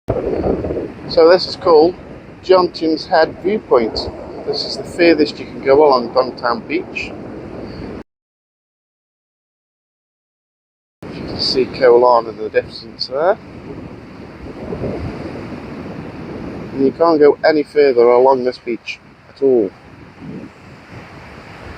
So this is called Jomtien's Head Viewpoint. This is the furthest you can go along Dongtown Beach. You can see Koh Larn in the distance there. And you can't go any further along this beach at all.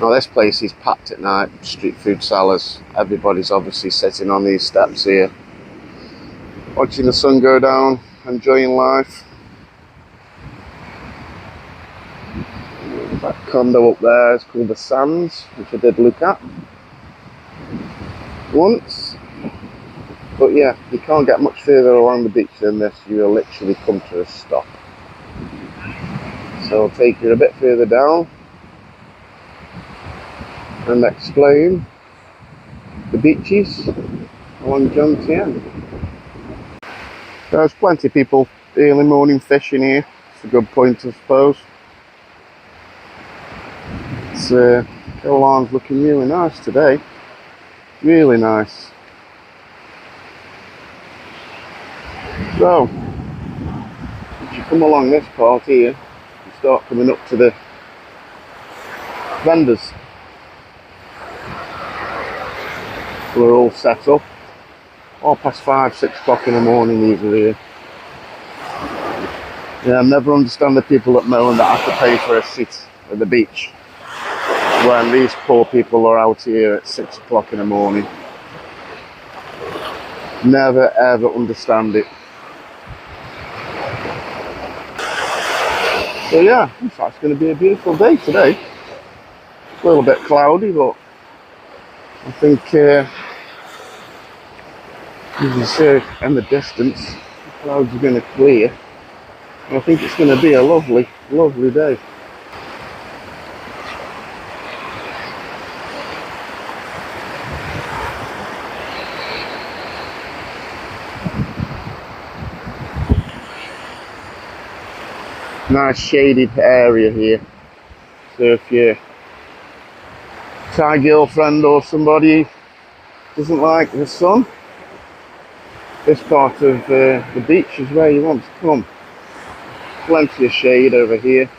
Now this place is packed at night, street food sellers. Everybody's obviously sitting on these steps here, watching the sun go down, enjoying life. That condo up there is called the Sands, which I did look at once. But yeah, you can't get much further along the beach than this. You will literally come to a stop. So I'll take you a bit further down and explain the beaches along Jomtien. There's plenty of people early morning fishing here. It's a good point, I suppose. Koh Larn's looking really nice today. Really nice. So, if you come along this part here, you start coming up to the vendors. We're all set up. 5:30, 6 o'clock in the morning these are here. Yeah, I never understand the people that moan that have to pay for a seat at the beach when these poor people are out here at 6 o'clock in the morning. Never ever understand it. So yeah, in fact it's going to be a beautiful day today. It's a little bit cloudy, but I think as you see in the distance, the clouds are going to clear. I think it's going to be a lovely, lovely day. Nice shaded area here. So if your Thai girlfriend or somebody doesn't like the sun, this part of the beach is where you want to come. Plenty of shade over here.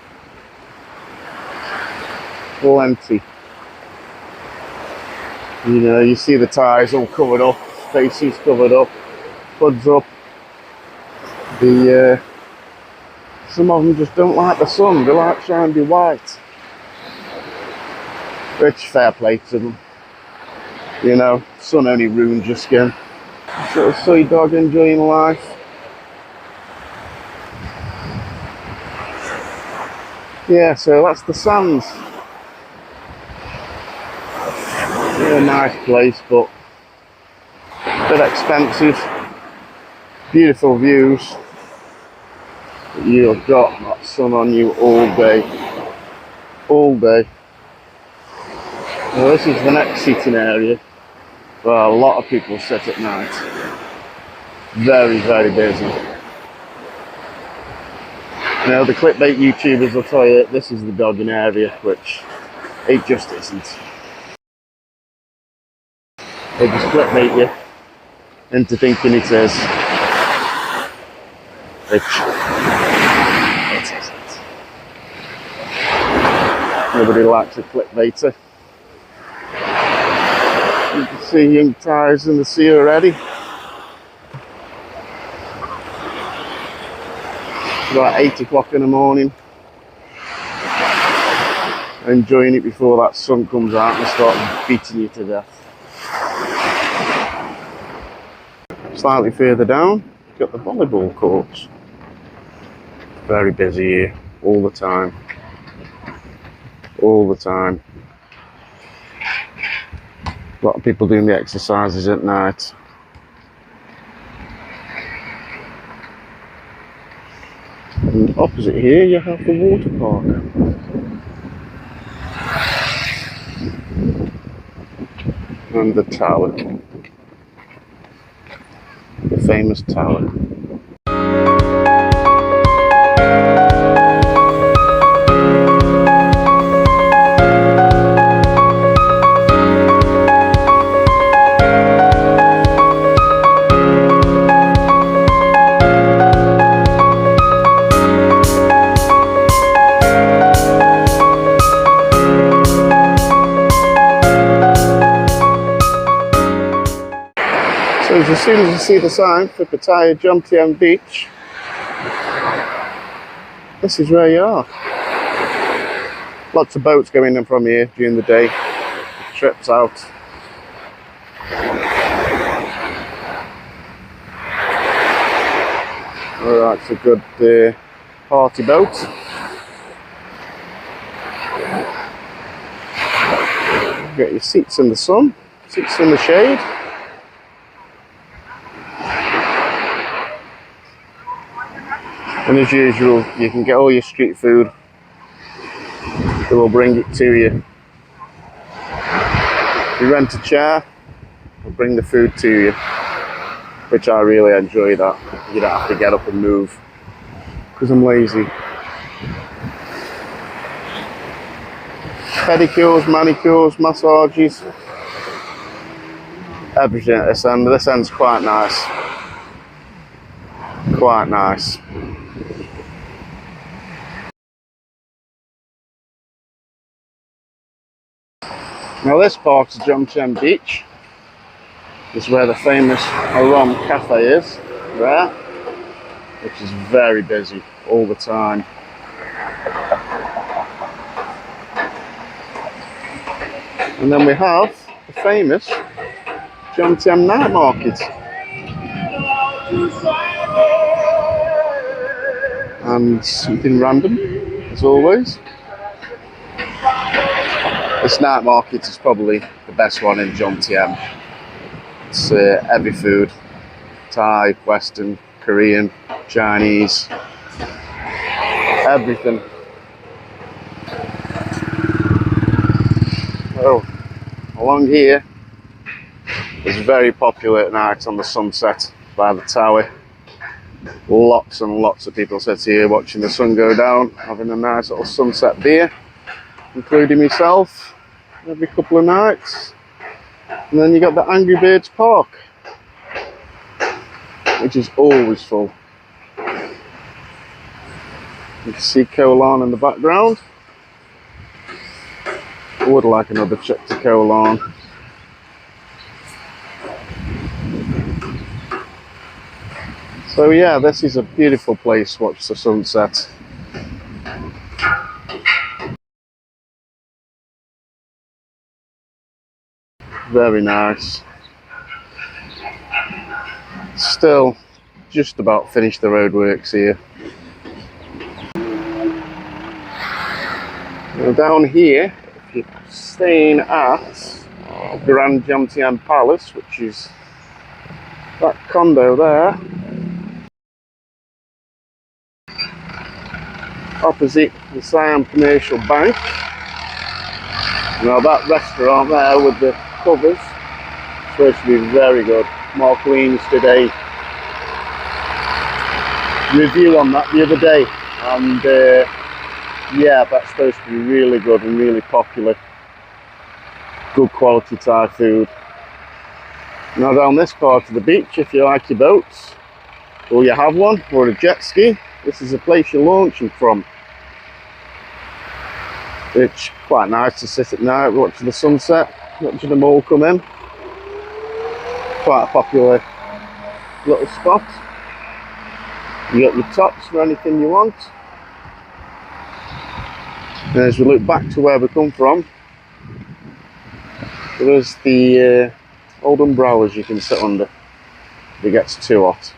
Plenty. You know, you see the Thais all covered up, faces covered up, hoods up. Some of them just don't like the sun. They like trying to be white. Which, fair play to them. You know, sun only ruins your skin. Little soy dog enjoying life. Yeah, so that's the Sands. Yeah, nice place, but a bit expensive. Beautiful views. But you've got that sun on you all day. All day. Well, this is the next seating area where a lot of people sit at night. Very, very busy. You know, the clickbait YouTubers will tell you this is the dogging area, which it just isn't. They just clickbait you into thinking it is. Which it isn't. Nobody likes a clickbaiter. You can see young Thais in the sea already. It's about 8 o'clock in the morning. Enjoying it before that sun comes out and starts beating you to death. Slightly further down, you've got the volleyball courts. Very busy here, all the time. All the time. A lot of people doing the exercises at night. And opposite here you have the water park. And the tower. The famous tower. Because as soon as you see the sign for Pattaya Jomtien Beach, this is where you are. Lots of boats going in from here during the day, trips out. Alright, it's a good party boat. Get your seats in the sun, seats in the shade. And as usual, you can get all your street food. They will bring it to you. You rent a chair, they'll bring the food to you. Which I really enjoy that. You don't have to get up and move. Because I'm lazy. Pedicures, manicures, massages. Everything at this end. This end's quite nice. Quite nice. Now this part of Jomtien Beach is where the famous Aram Cafe is, there, which is very busy all the time. And then we have the famous Jomtien Night Market. And something random, as always. This night market is probably the best one in Jomtien. It's every food, Thai, Western, Korean, Chinese, everything. Oh, along here is very popular at night on the sunset by the tower. Lots and lots of people sit here watching the sun go down, having a nice little sunset beer, including myself, every couple of nights. And then you got the Angry Birds Park, which is always full. You can see Koh Larn in the background. I would like another trip to Koh Larn. So yeah, this is a beautiful place to watch the sunset. Very nice. Still just about finished the roadworks here. Now down here, if you're staying at Grand Jomtien Palace, which is that condo there, opposite the Siam Commercial Bank. Now that restaurant there with the covers is supposed to be very good. Mark Leans did a review on that the other day, and yeah, that's supposed to be really good and really popular. Good quality Thai food. Now down this part of the beach, if you like your boats, or you have one, or a jet ski, this is the place you're launching from. It's quite nice to sit at night watching the sunset, watching them all come in. Quite a popular little spot. You got your tops for anything you want. And as we look back to where we come from, there's the old umbrellas you can sit under if it gets too hot.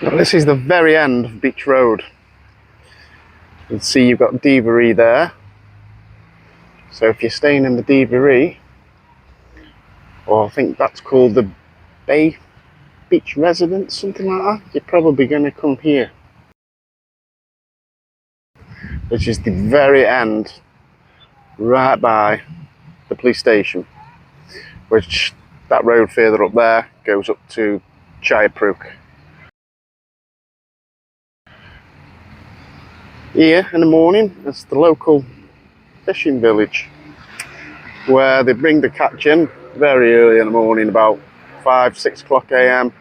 Now this is the very end of Beach Road. You can see you've got Divari there. So if you're staying in the Divari, or I think that's called the Bay Beach Residence, something like that, you're probably going to come here. Which is the very end, right by the police station. Which, that road further up there goes up to Chayapruk. Here in the morning, it's the local fishing village where they bring the catch in very early in the morning, about 5-6 o'clock AM,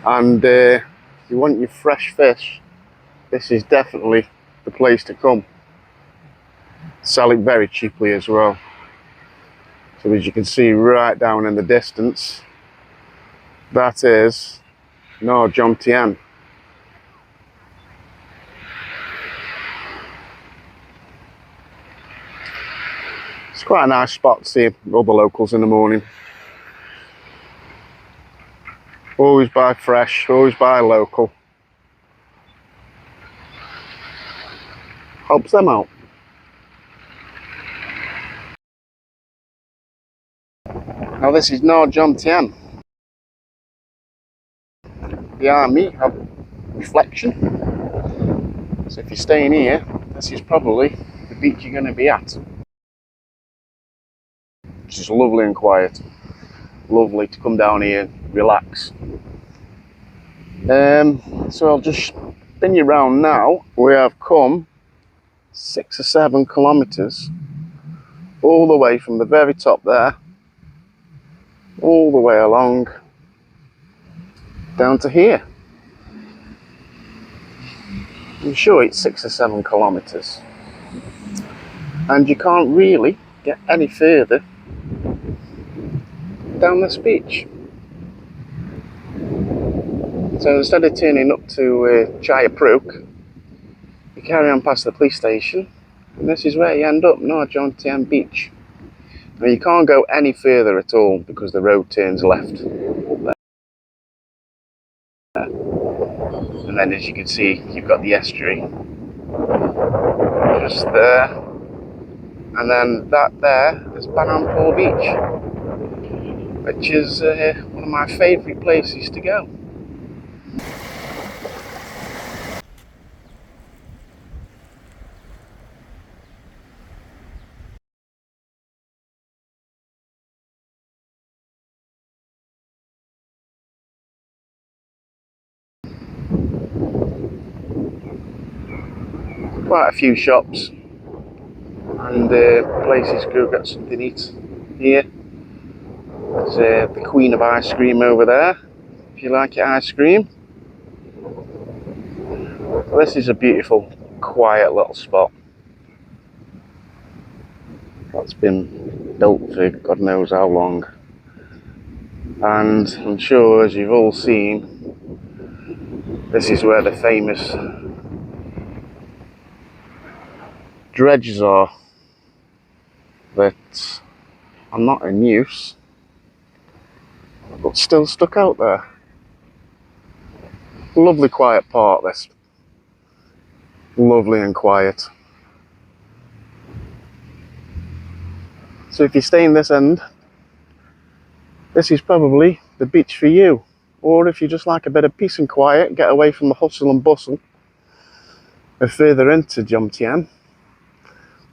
and if you want your fresh fish, this is definitely the place to come. Sell it very cheaply as well. So as you can see right down in the distance, that is Jomtien. It's quite a nice spot to see all the locals in the morning. Always buy fresh, always buy local. Helps them out. Now this is Jomtien. Behind me have reflection. So if you're staying here, this is probably the beach you're going to be at. Which is lovely and quiet. Lovely to come down here and relax. So I'll just spin you around now. We have come 6 or 7 kilometres all the way from the very top there, all the way along down to here. I'm sure it's 6 or 7 kilometres, and you can't really get any further down this beach. So instead of turning up to Jayapuruk, you carry on past the police station, and this is where you end up, Jomtien Beach. Now you can't go any further at all because the road turns left there. And then as you can see, you've got the estuary just there, and then that there is Banampur Beach, which is one of my favourite places to go. Quite a few shops and places to go get something to eat here. There's the Queen of Ice Cream over there, if you like your ice cream. This is a beautiful, quiet little spot that's been built for God knows how long. And I'm sure, as you've all seen, this is where the famous dredges are that are not in use, but still stuck out there. Lovely quiet part, this. Lovely and quiet. So if you stay in this end, this is probably the beach for you. Or if you just like a bit of peace and quiet, get away from the hustle and bustle of further into Jomtien,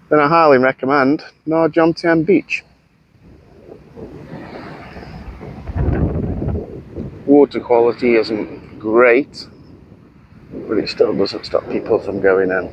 then I highly recommend Jomtien Beach. Water quality isn't great, but it still doesn't stop people from going in.